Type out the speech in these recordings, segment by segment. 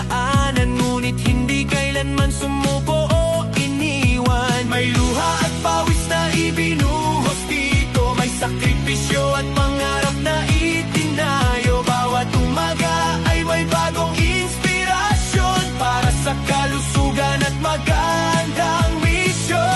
daanan, ngunit hindi kailanman sumuko o iniwan. May luha at pawis na ibinuhos dito, may sakripisyo at pangarap na itinayo. Bawat umaga ay may bagong inspirasyon para sa kalusugan at magandang misyon.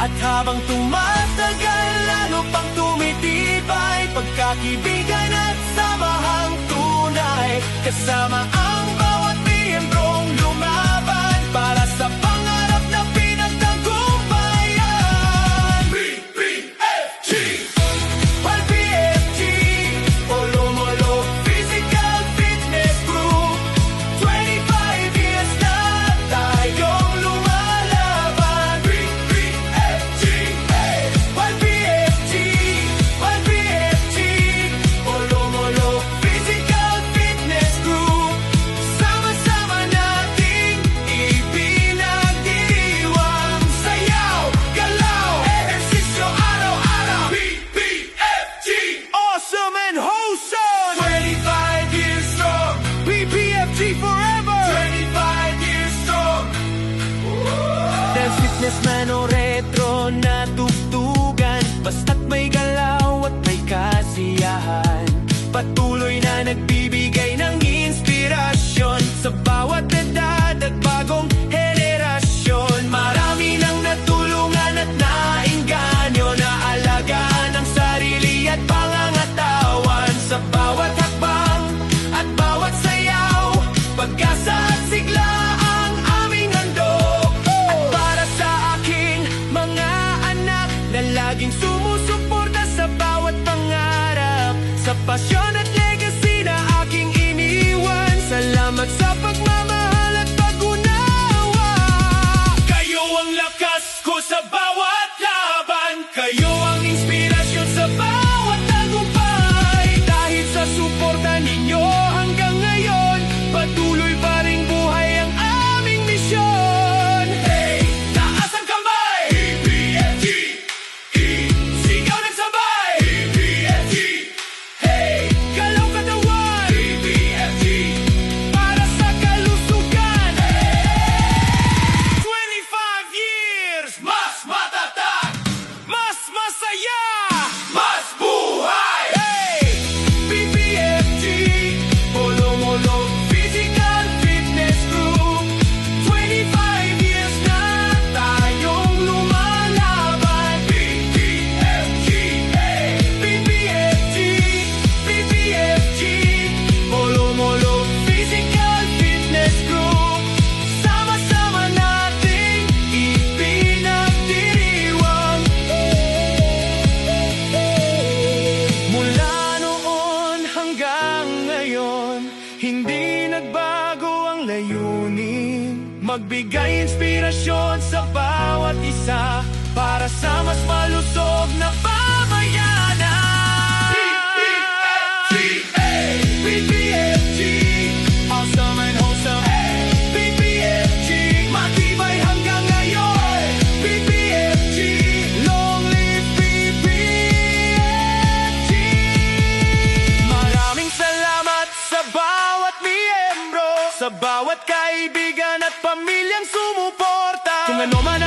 At habang tumatagal, lalo pang tumitibay pagkakaibigan at samahang tunay, kasama ang bawat miyembrong lumaban para sa pangarap na pinagtagumpayan. PPFG, PPFG, Polomolo Physical Fitness Group. 25 years na tayong lumalaban. PPFG, PPFG, PPFG, Polomolo Physical Fitness Group. Sama-sama nating ipinagdiriwang sayaw, galaw, ehersisyo araw-araw. PPFG, awesome and wholesome. 25 years strong, PPFG forever. 25 years strong. Dance fitness man o retro na tugtugan, basta't may galaw at may kasiyahan. Patuloy na nagbibigay ng inspirasyon sa bawat edad at bagong henerasyon. Marami nang natulungan at nainganyo na alagaan ang sarili at pangangatawan. Sa bawat hakbang at bawat sayaw, pag-asa at sigla ang aming handog. At para sa aking mga anak na laging sumusuporta sa bawat pangarap, sa pasyon at legacy na aking iniwan, salamat sa pagmamahal at pag-unawa. Kayo ang lakas ko sa bawat laban, kayo ang inspirasyon sa bawat tagumpay. Dahil sa suporta ninyo hanggang ngayon, patuloy pa ring buhay ang aming misyon. Hey, taas ang kamay! PPFG, sigaw ng sabay! PPFG, hey, galaw katawan! PPFG, para sa kalusugan! 25 years! Mas matatag! Mas masaya! Mas buhay! Hey! PPFG, Polomolo Physical Fitness Group. 25 years na tayong lumalaban. PPFG, hey! PPFG, PPFG, Polomolo Physical Fitness Group. Sama-sama nating ipinagdiriwang. Mula noon hanggang ngayon, hindi nagbago ang layunin. Magbigay inspirasyon sa bawat isa para sa mas malusog na pamayanan. PPFG, PPFG, awesome and wholesome. PPFG, matibay hanggang ngayon. PPFG, long live PPFG. Maraming salamat sa bawat miyembro, sa bawat kaibigan at pamilyang sumuporta. Kung ano man